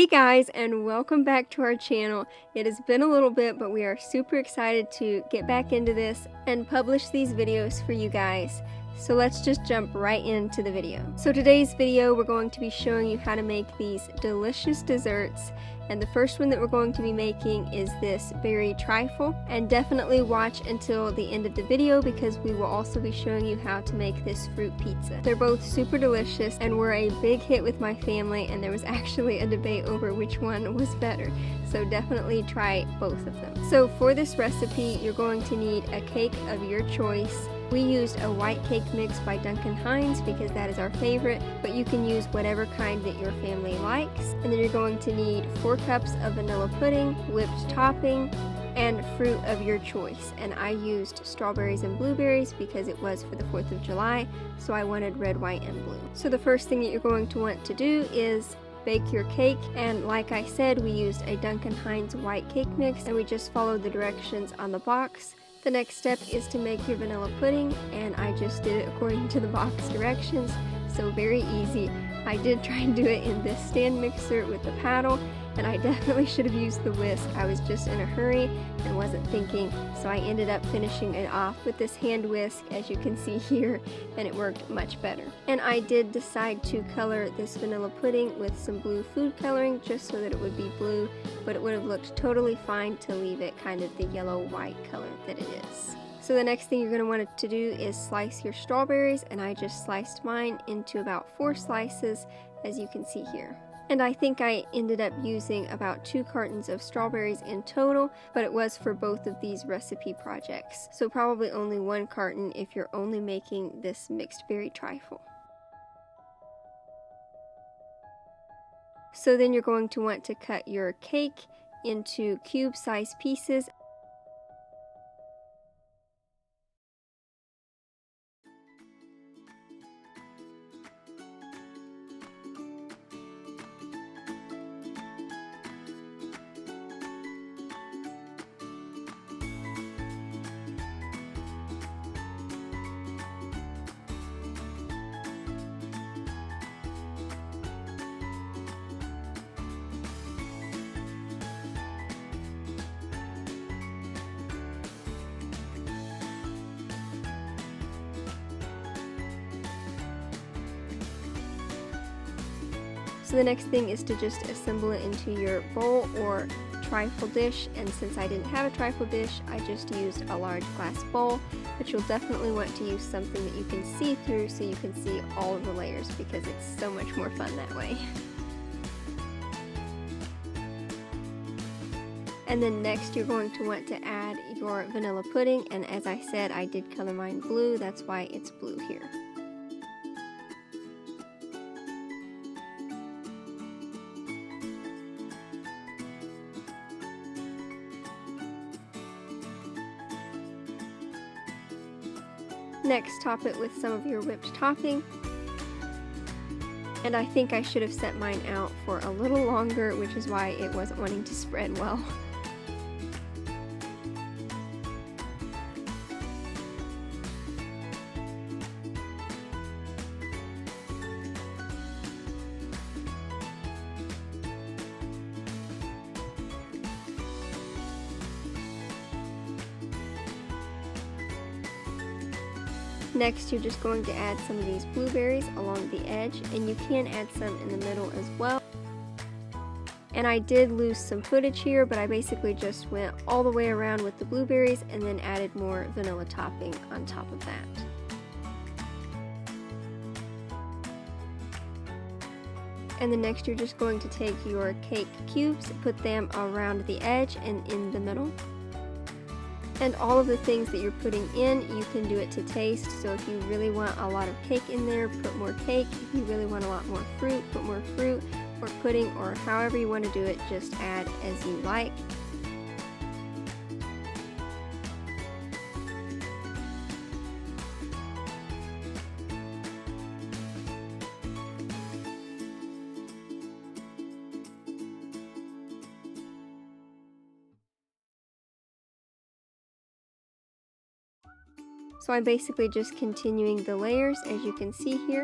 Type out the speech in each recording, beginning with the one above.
Hey guys, and welcome back to our channel. It has been a little bit, but we are super excited to get back into this and publish these videos for you guys. So let's just jump right into the video. So today's video, we're going to be showing you how to make these delicious desserts. And the first one that we're going to be making is this berry trifle. And definitely watch until the end of the video because we will also be showing you how to make this fruit pizza. They're both super delicious and were a big hit with my family, and there was actually a debate over which one was better. So definitely try both of them. So for this recipe, you're going to need a cake of your choice. We used a white cake mix by Duncan Hines because that is our favorite, but you can use whatever kind that your family likes. And then you're going to need 4 cups of vanilla pudding, whipped topping, and fruit of your choice. And I used strawberries and blueberries because it was for the 4th of July, so I wanted red, white, and blue. So the first thing that you're going to want to do is bake your cake, and like I said, we used a Duncan Hines white cake mix and we just followed the directions on the box. The next step is to make your vanilla pudding, and I just did it according to the box directions, so very easy. I did try and do it in this stand mixer with the paddle, and I definitely should have used the whisk. I was just in a hurry and wasn't thinking, so I ended up finishing it off with this hand whisk, as you can see here, and it worked much better. And I did decide to color this vanilla pudding with some blue food coloring just so that it would be blue, but it would have looked totally fine to leave it kind of the yellow-white color that it is. So the next thing you're going to want to do is slice your strawberries, and I just sliced mine into about 4 slices, as you can see here. And I think I ended up using about 2 cartons of strawberries in total, but it was for both of these recipe projects. So probably only 1 carton if you're only making this mixed berry trifle. So then you're going to want to cut your cake into cube-sized pieces. So the next thing is to just assemble it into your bowl or trifle dish, and since I didn't have a trifle dish, I just used a large glass bowl, but you'll definitely want to use something that you can see through so you can see all of the layers because it's so much more fun that way. And then next you're going to want to add your vanilla pudding, and as I said, I did color mine blue, that's why it's blue here. Next, top it with some of your whipped topping. And I think I should have set mine out for a little longer, which is why it wasn't wanting to spread well. Next, you're just going to add some of these blueberries along the edge, and you can add some in the middle as well. And I did lose some footage here, but I basically just went all the way around with the blueberries and then added more vanilla topping on top of that. And then next you're just going to take your cake cubes, put them around the edge and in the middle. And all of the things that you're putting in, you can do it to taste. So if you really want a lot of cake in there, put more cake. If you really want a lot more fruit, put more fruit, or pudding, or however you want to do it, just add as you like. So I'm basically just continuing the layers, as you can see here.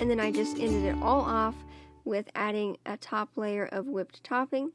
and then I just ended it all off with adding a top layer of whipped topping.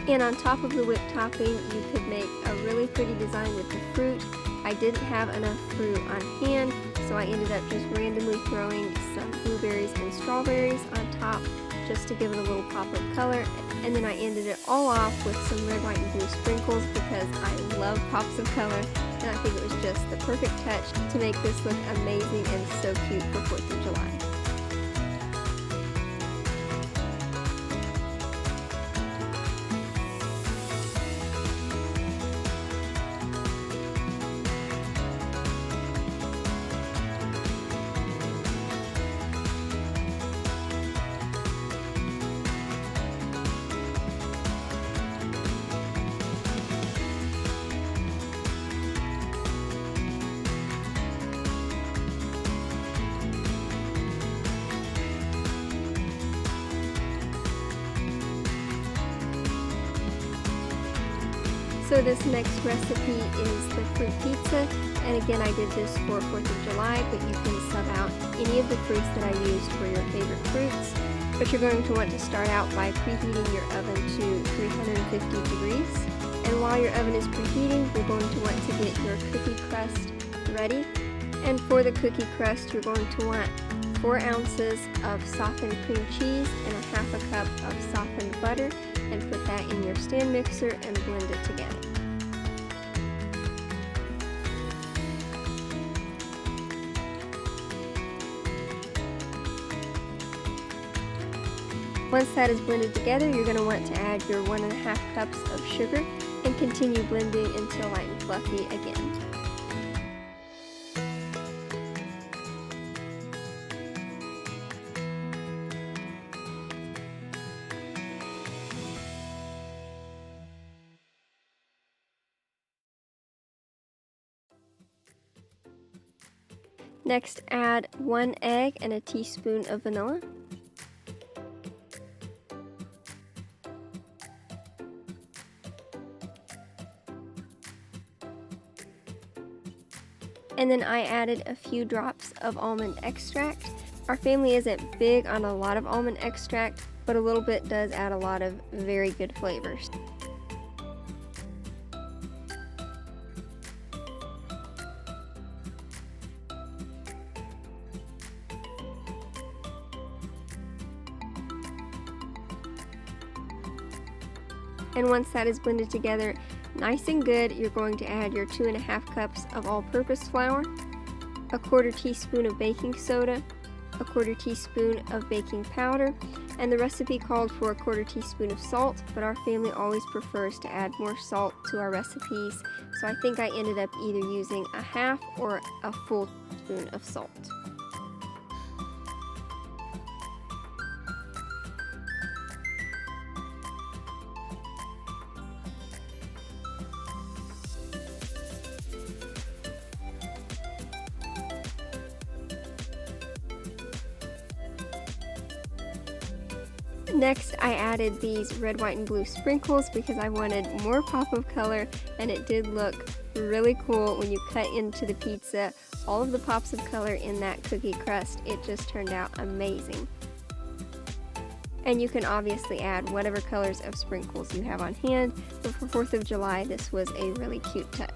And on top of the whipped topping, you could make a really pretty design with the fruit. I didn't have enough fruit on hand, so I ended up just randomly throwing some blueberries and strawberries on top just to give it a little pop of color. And then I ended it all off with some red, white, and blue sprinkles because I love pops of color, and I think it was just the perfect touch to make this look amazing and so cute for 4th of July. So this next recipe is the fruit pizza, and again I did this for 4th of July, but you can sub out any of the fruits that I used for your favorite fruits. But you're going to want to start out by preheating your oven to 350 degrees. And while your oven is preheating, you're going to want to get your cookie crust ready. And for the cookie crust, you're going to want 4 ounces of softened cream cheese and a half a cup of softened butter, and put that in your stand mixer and blend it together. Once that is blended together, you're going to want to add your 1.5 cups of sugar and continue blending until light and fluffy again. Next, add 1 egg and a teaspoon of vanilla. And then I added a few drops of almond extract. Our family isn't big on a lot of almond extract, but a little bit does add a lot of very good flavors. And once that is blended together nice and good, you're going to add your 2.5 cups of all-purpose flour, a 1/4 teaspoon of baking soda, a 1/4 teaspoon of baking powder, and the recipe called for a 1/4 teaspoon of salt, but our family always prefers to add more salt to our recipes, so I think I ended up either using a half or a full teaspoon of salt. Next, I added these red, white, and blue sprinkles because I wanted more pop of color, and it did look really cool when you cut into the pizza. All of the pops of color in that cookie crust, it just turned out amazing. And you can obviously add whatever colors of sprinkles you have on hand, but for 4th of July, this was a really cute touch.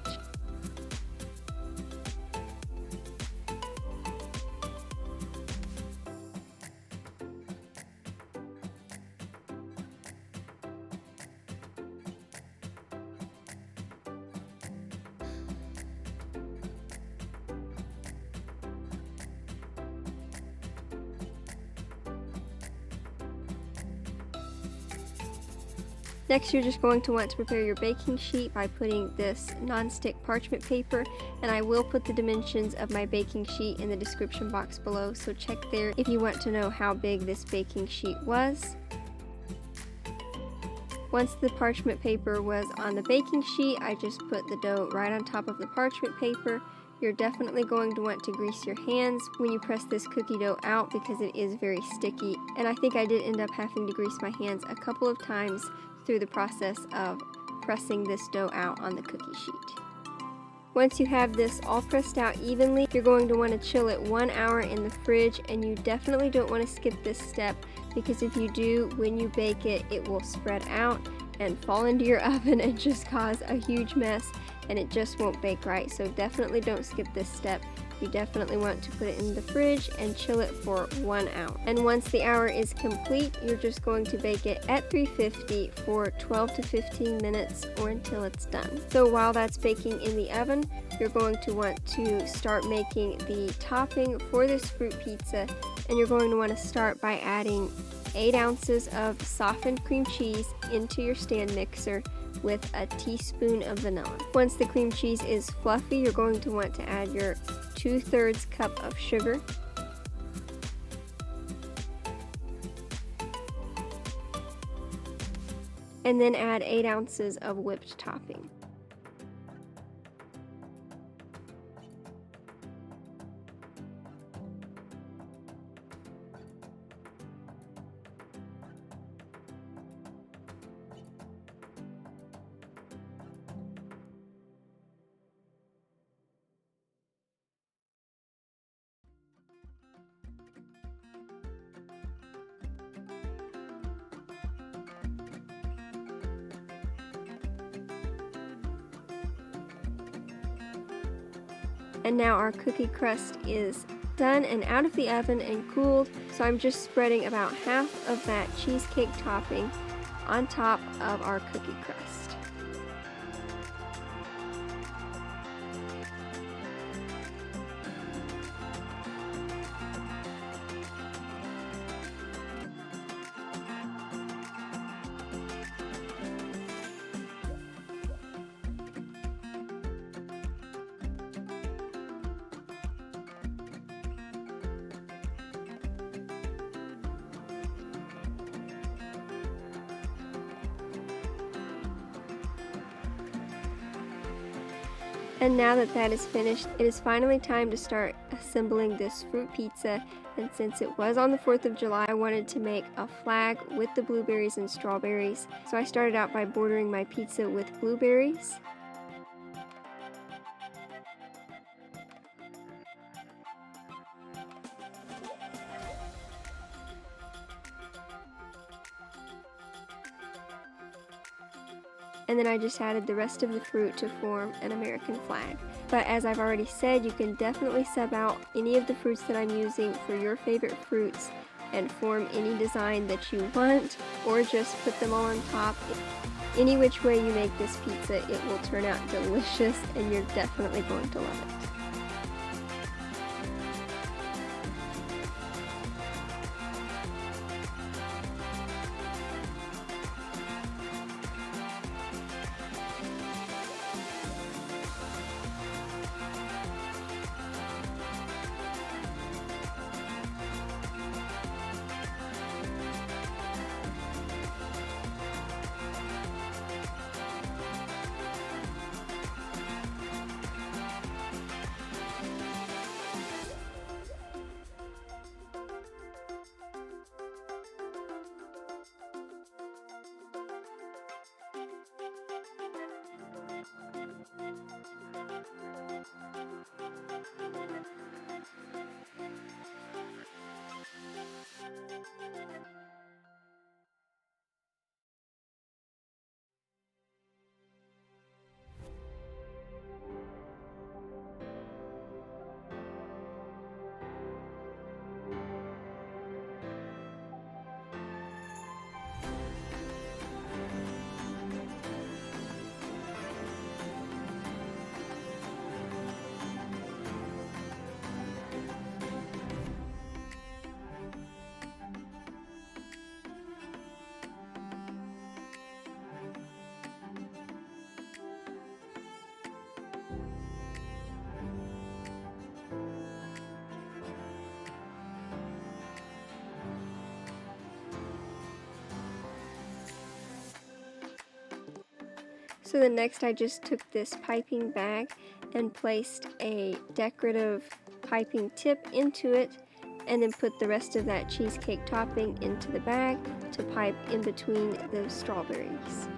Next, you're just going to want to prepare your baking sheet by putting this non-stick parchment paper, and I will put the dimensions of my baking sheet in the description box below, so check there if you want to know how big this baking sheet was. Once the parchment paper was on the baking sheet, I just put the dough right on top of the parchment paper. You're definitely going to want to grease your hands when you press this cookie dough out because it is very sticky, and I think I did end up having to grease my hands a couple of times through the process of pressing this dough out on the cookie sheet. Once you have this all pressed out evenly, you're going to want to chill it 1 hour in the fridge, and you definitely don't want to skip this step because if you do, when you bake it, it will spread out and fall into your oven and just cause a huge mess, and it just won't bake right. So definitely don't skip this step. You definitely want to put it in the fridge and chill it for 1 hour. And once the hour is complete, you're just going to bake it at 350 for 12 to 15 minutes or until it's done. So while that's baking in the oven, you're going to want to start making the topping for this fruit pizza, and you're going to want to start by adding 8 ounces of softened cream cheese into your stand mixer with a teaspoon of vanilla. Once the cream cheese is fluffy, you're going to want to add your 2/3 cup of sugar, and then add 8 ounces of whipped topping. And now our cookie crust is done and out of the oven and cooled, so I'm just spreading about half of that cheesecake topping on top of our cookie crust. And now that that is finished, it is finally time to start assembling this fruit pizza. And since it was on the 4th of July, I wanted to make a flag with the blueberries and strawberries. So I started out by bordering my pizza with blueberries. And then I just added the rest of the fruit to form an American flag. But as I've already said, you can definitely sub out any of the fruits that I'm using for your favorite fruits and form any design that you want, or just put them all on top. Any which way you make this pizza, it will turn out delicious and you're definitely going to love it. So then next I just took this piping bag and placed a decorative piping tip into it, and then put the rest of that cheesecake topping into the bag to pipe in between the strawberries.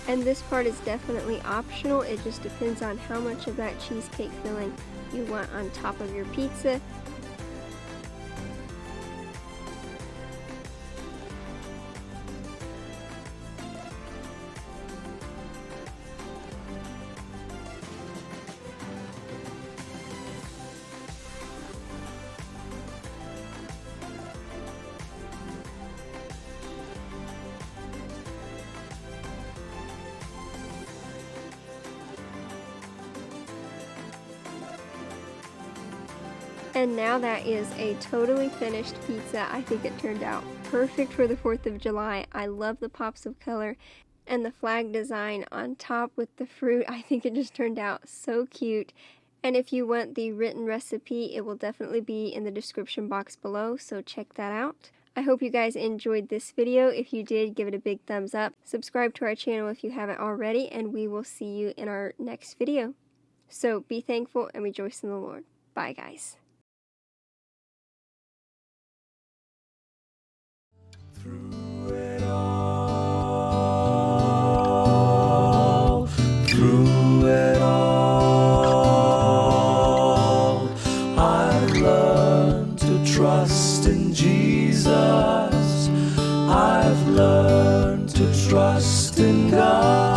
And this part is definitely optional. It just depends on how much of that cheesecake filling you want on top of your pizza. And now that is a totally finished pizza. I think it turned out perfect for the 4th of July. I love the pops of color and the flag design on top with the fruit. I think it just turned out so cute. And if you want the written recipe, it will definitely be in the description box below, so check that out. I hope you guys enjoyed this video. If you did, give it a big thumbs up. Subscribe to our channel if you haven't already, and we will see you in our next video. So be thankful and rejoice in the Lord. Bye, guys. Through it all, I've learned to trust in Jesus. I've learned to trust in God.